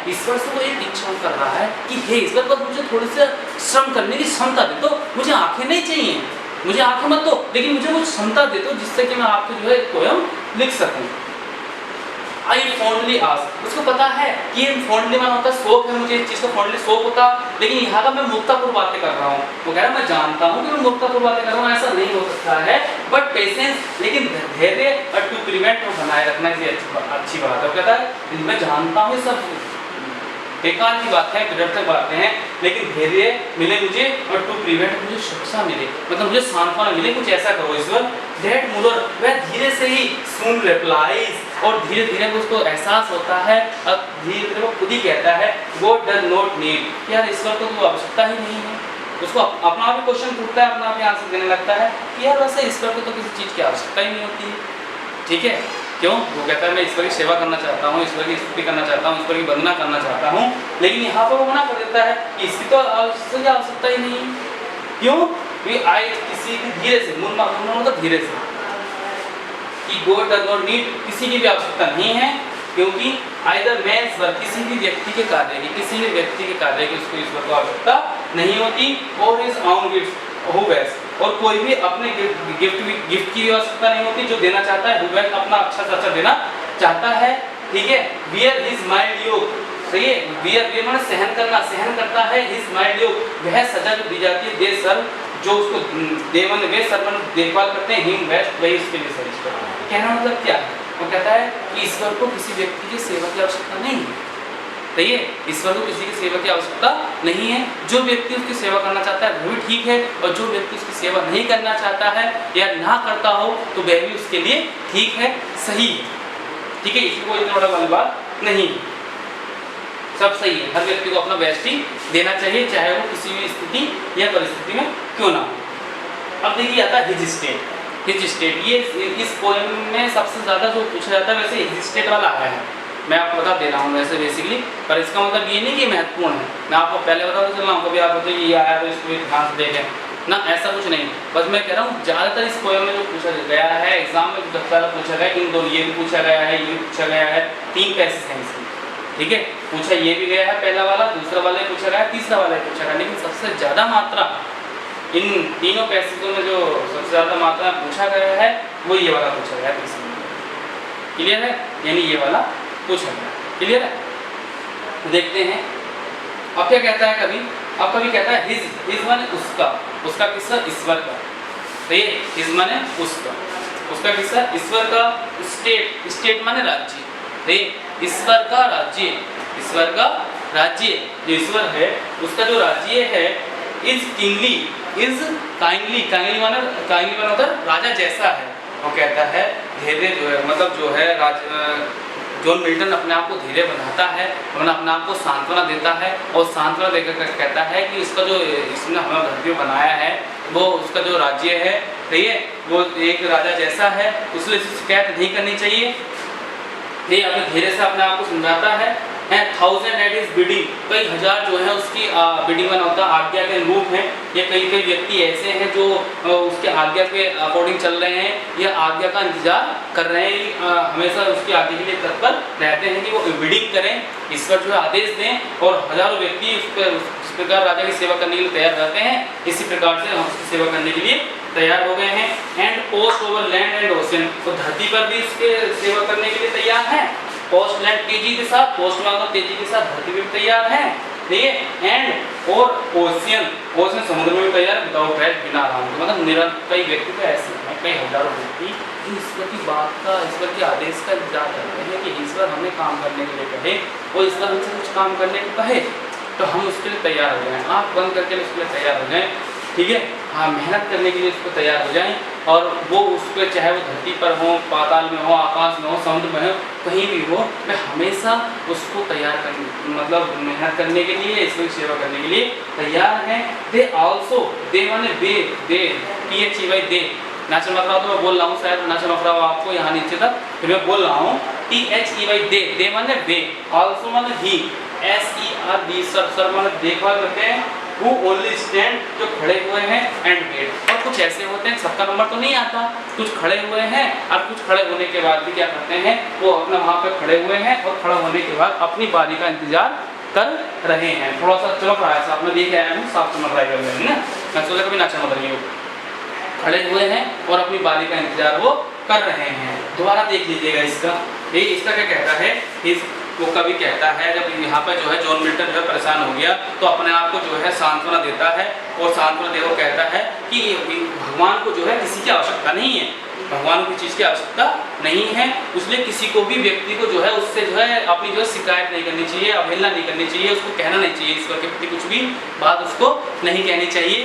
ईश्वर से वो एक इच्छा कर रहा है कि हे ईश्वर, बस मुझे थोड़ी सी श्रम करने की क्षमता दे दो, मुझे आंखें नहीं चाहिए, मुझे आंखें मत दो, लेकिन मुझे वो क्षमता दे दो जिससे कि मैं आपको जो है पोयम लिख सकूं। आई फॉन्डली आस्क, उसको पता है कि ये फॉन्डली माना होता है शौक है, मुझे इस चीज़ का फॉन्डली शौक होता, लेकिन यहाँ का मैं मूर्खतापूर्ण बातें कर रहा हूँ। वो कह रहा है मैं जानता हूँ कि मैं मूर्खतापूर्ण बातें कर रहा हूँ, ऐसा नहीं हो सकता है, बट पेशेंस, लेकिन धैर्य और टू प्रिवेंट को बनाए रखना ये अच्छी बात है। वो कहता है मैं जानता हूँ ये सब बेकार की बात है, निरर्थक बातें हैं, लेकिन धैर्य मिले मुझे और टू प्रिवेंट मुझे सुरक्षा मिले, मतलब मुझे सांत्वना मिले, कुछ ऐसा करो ईश्वर। दैट मूलर, वह धीरे से ही सुन रिप्लाईज, और धीरे धीरे उसको एहसास होता है, अब धीरे धीरे वो खुद ही कहता है गॉड डज नॉट नीड, यार ईश्वर को तो आवश्यकता ही नहीं है। उसको अपना आप क्वेश्चन पूछता है, अपना आप आंसर देने लगता है कि यार वैसे ईश्वर को तो किसी चीज़ की आवश्यकता ही नहीं होती है। ठीक है, क्यों? वो कहता है मैं ईश्वर की सेवा करना चाहता हूँ, ईश्वर की स्तुति करना चाहता हूँ, ईश्वर की वंदना करना चाहता हूँ, लेकिन यहाँ पर वो मना कर देता है कि इसकी तो आवश्यकता ही नहीं है। क्यों? आई किसी भी धीरे से मतलब धीरे से कि गॉड डज नॉट नीड, किसी की भी आवश्यकता नहीं है, क्योंकि आइदर मैं ईश्वर किसी भी व्यक्ति के कार्य की उसको ईश्वर को आवश्यकता नहीं होती, और is on gift who best, और कोई भी अपने गिफ्ट की आवश्यकता नहीं होती, जो देना चाहता है हु बेस्ट अपना अच्छा से अच्छा देना चाहता है। ठीक है, बियर हिज माइल्ड योक, सही है, बियर माने सहन करता है, हिज माइल्ड योक, वह सजा जो दी जाती है, दे सर्व, जो उसको देवन वे सर्वन देखभाल करते हैं, हिम बेस्ट, वही उसके लिए सर्विस करते हैं। कहना मतलब क्या है? वो कहता है कि ईश्वर को किसी व्यक्ति की सेवा की आवश्यकता नहीं है, सही है, ईश्वर को किसी की सेवा की आवश्यकता नहीं है। जो व्यक्ति उसकी सेवा करना चाहता है वो भी ठीक है, और जो व्यक्ति उसकी सेवा नहीं करना चाहता है या ना करता हो तो वह भी उसके लिए ठीक है, सही है। ठीक है, इसकी कोई इतना बड़ा वाली बात नहीं है, सब सही है, हर व्यक्ति को अपना बेस्ट ही देना चाहिए, चाहे वो किसी भी स्थिति या परिस्थिति में क्यों ना हो। अब देखिए आता है हिज स्टेट, ये इस पोएम में सबसे ज़्यादा जो पूछा जाता है वैसे हिज स्टेट वाला आया है, मैं आपको बता दे रहा हूँ वैसे बेसिकली, पर इसका मतलब ये नहीं कि महत्वपूर्ण है, मैं आपको पहले बताता चल रहा हूँ, कभी आप बताइए ये आया तो इसको ध्यान से देखें ना, ऐसा कुछ नहीं, बस मैं कह रहा हूँ ज़्यादातर इस पोएम में जो पूछा गया है, एग्जाम में जो ज़्यादा पूछा गया, इन दो ये भी पूछा गया है, ये भी पूछा गया है, 3 पैसेज हैं इसमें। ठीक है, पूछा ये भी गया है पहला वाला, दूसरा वाला पूछा गया, तीसरा वाला पूछा गया, लेकिन सबसे ज़्यादा मात्रा इन तीनों पैसेजों में जो सबसे ज़्यादा मात्रा पूछा गया है वो ये वाला पूछा गया है। क्लियर है? यानी ये वाला पूछा गया, क्लियर है? देखते हैं अब क्या कहता है। कभी कहता है हिज माने उसका किस्सा ईश्वर का, तो ये हिज माने उसका किस्सा ईश्वर का, स्टेट माने राज्य, तो ये ईश्वर का राज्य जो ईश्वर है उसका जो राज्य है, इज काइंडली माना होता है राजा जैसा है। वो कहता है धैर्य जो है, मतलब जो है जॉन मिल्टन अपने आप को धीरे बनाता है, अपने आप को सांत्वना देता है, और सांत्वना देकर कहता है कि इसका जो इसने हमें धरती बनाया है वो उसका जो राज्य है, सही है, वो एक राजा जैसा है, उसमें शिकायत नहीं करनी चाहिए। ये अपने धीरे से अपने आप को समझाता है। 1000 एट इज बिडिंग, कई हजार जो है उसकी बिडिंग में होता है, आज्ञा के रूप हैं। ये कई व्यक्ति ऐसे हैं जो उसके आज्ञा के अकॉर्डिंग चल रहे हैं, या आज्ञा का इंतजार कर रहे हैं, हमेशा उसकी आज्ञा के लिए तत्पर रहते हैं कि वो बिडिंग करें, ईश्वर जो है आदेश दें, और हजारों व्यक्ति उस प्रकार राजा की सेवा करने के लिए तैयार रहते हैं। इसी प्रकार से हम उसकी सेवा करने के लिए तैयार हो गए हैं। And post over land and ocean, तो धरती पर भी उसके सेवा करने के लिए तैयार हैं। पोस्ट लैंड तेजी के साथ, पोस्ट में तेजी के साथ धरती भी तैयार है, ठीक है। एंड और ओशियन समुद्र में भी तैयार है, विदाउट रेस्ट, बिना आराम के। मतलब निरंतर कई व्यक्ति तो ऐसे हैं, कई हजारों व्यक्ति जो ईश्वर की बात का, ईश्वर के आदेश का इंतजार करते हैं कि ईश्वर हमें काम करने के लिए कहे, और ईश्वर हमसे कुछ काम करने को कहे तो हम उसके लिए तैयार हो जाएं, आँख बंद करके उसके लिए तैयार हो जाएं, ठीक है। हाँ, मेहनत करने के लिए उसको तैयार हो जाएं, और वो उसको चाहे वो धरती पर हो, पाताल में हो, आकाश में हो, समुद्र में हो, कहीं भी हो, मैं हमेशा उसको तैयार करने, मतलब मेहनत करने के लिए, ईश्वर की सेवा करने के लिए तैयार हैं। दे ऑल्सो, दे माने दे THEY दे, नाचन मफरा तो मैं बोल रहा हूँ, शायद नाचन मफरा आपको यहाँ नीचे तक, फिर मैं बोल रहा हूँ THEY दे माने वे, ऑल्सो माने ही, SERV सर माने देखभाल करते हैं, who only stand, जो खड़े हुए हैं, and wait। और कुछ ऐसे होते हैं सबका नंबर तो नहीं आता, कुछ खड़े हुए हैं और कुछ खड़े होने के बाद भी क्या करते हैं, वो अपना वहाँ पे खड़े हुए हैं और खड़ा होने के बाद अपनी बारी का इंतजार कर रहे हैं। थोड़ा सा चमक रहा है, साफ मैं देख आया हूँ, साफ चमक रहा है ना, मैं सोचा कभी ना चमक रही हूँ। खड़े हुए हैं और अपनी बारी का इंतजार वो कर रहे हैं। दोबारा देख लीजिएगा इसका, ये इसका क्या कहता है, वो कभी कहता है जब यहाँ पर जो है जॉन मिल्टन जो है परेशान हो गया तो अपने आप को जो है सांत्वना देता है और सांत्वना देकर कहता है कि भगवान को जो है किसी की आवश्यकता नहीं है, भगवान को चीज़ की आवश्यकता नहीं है, इसलिए किसी को भी व्यक्ति को जो है उससे जो है अपनी जो है शिकायत नहीं करनी चाहिए, अवहेलना नहीं करनी चाहिए, उसको कहना नहीं चाहिए, ईश्वर के प्रति कुछ भी बात उसको नहीं कहनी चाहिए,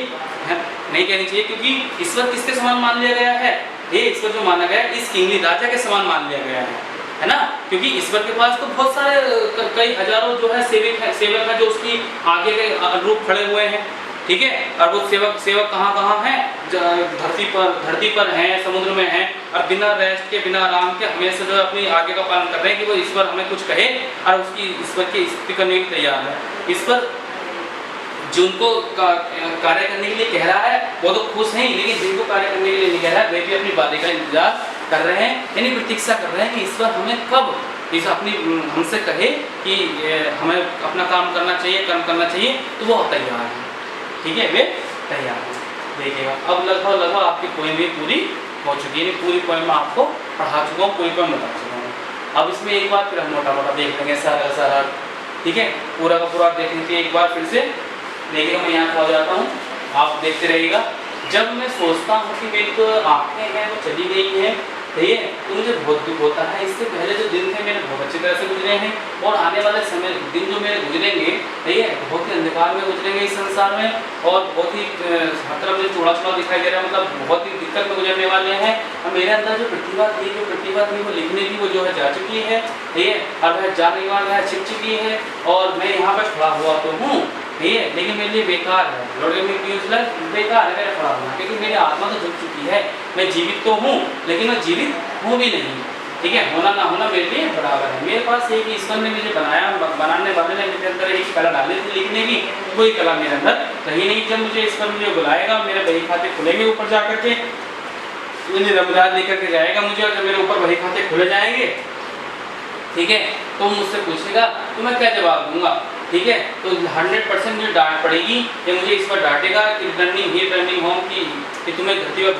नहीं कहनी चाहिए, क्योंकि ईश्वर किसके समान मान लिया गया है, ये ईश्वर जो माना गया है इस किंगली राजा के समान मान लिया गया है ना, क्योंकि ईश्वर के पास तो बहुत सारे कई हजारों जो है सेवक है जो उसकी आगे के अनुरूप खड़े हुए हैं, ठीक है, और वो सेवक कहाँ हैं, धरती पर हैं, समुद्र में हैं, और बिना रेस्ट के बिना आराम के हमेशा जो अपनी आगे का पालन कर रहे हैं कि वो ईश्वर हमें कुछ कहे और उसकी ईश्वर की स्तुति करने के लिए तैयार है। ईश्वर जिनको कार्य करने के लिए कह रहा है वो तो खुश हैं, लेकिन जिनको कार्य करने के लिए नहीं कह रहा है वे भी अपनी बारी का इंतजार कर रहे हैं, यानी प्रतीक्षा कर रहे हैं कि ईश्वर हमें कब इस अपनी हमसे कहे कि हमें अपना काम करना चाहिए, कर्म करना चाहिए, तो वो तैयार है, ठीक है, वे तैयार है। देखिएगा अब लगभग आपकी पोएम भी पूरी हो चुकी है, पूरी पोएम मैं आपको पढ़ा चुका हूँ, पूरी पोएम बता चुका हूँ। अब इसमें एक बार फिर हम मोटा देख लेंगे सारा, ठीक है, पूरा का पूरा देख लीजिए एक बार फिर से। देखिएगा मैं यहाँ पहुँच जाता हूँ, आप देखते रहिएगा। जब मैं सोचता हूँ कि मेरी तो आँखें हैं वो चली गई हैं, ठीक है, तो मुझे बहुत दुख होता है। इससे पहले जो दिन थे मेरे बहुत अच्छी तरह से गुजरे हैं और आने वाले समय दिन जो मेरे गुजरेंगे, ठीक है, बहुत ही अंधकार में गुजरेंगे इस संसार में और बहुत ही मतलब मुझे चौड़ा दिखाई दे रहा है, मतलब बहुत ही दिक्कत में गुजरने वाले हैं। और मेरे अंदर जो प्रतिभा थी वो लिखने की वो जो है जा चुकी है, ठीक है, और वह जाने वाला है, छिप चुकी है और मैं यहाँ पर खड़ा हुआ तो हूँ, ठीक है, लेकिन मेरे लिए बेकार है, बेकार है मेरा खड़ा होना, क्योंकि मेरी आत्मा तो झुक चुकी है। मैं जीवित तो हूँ लेकिन मैं जीवित हूँ भी नहीं, ठीक है, होना ना होना मेरे लिए बराबर है। मेरे पास एक ईश्वर ने मुझे बनाने वाले ने मेरे अंदर एक कला डाली थी लिखने की, कोई कला मेरे अंदर रही नहीं। जब मुझे ईश्वर मुझे बुलाएगा, मेरे बही खाते खुलेंगे ऊपर जा करके, रमजान लेकर के जाएगा मुझे, और जब मेरे ऊपर बही खाते खुले जाएंगे, ठीक है, तो मुझसे पूछेगा तो मैं क्या जवाब दूंगा, ठीक है, तो 100% मुझे डांट पड़ेगी, या मुझे इस पर डांटेगा कि रिटर्निंग होम कि तुम्हें धरती पर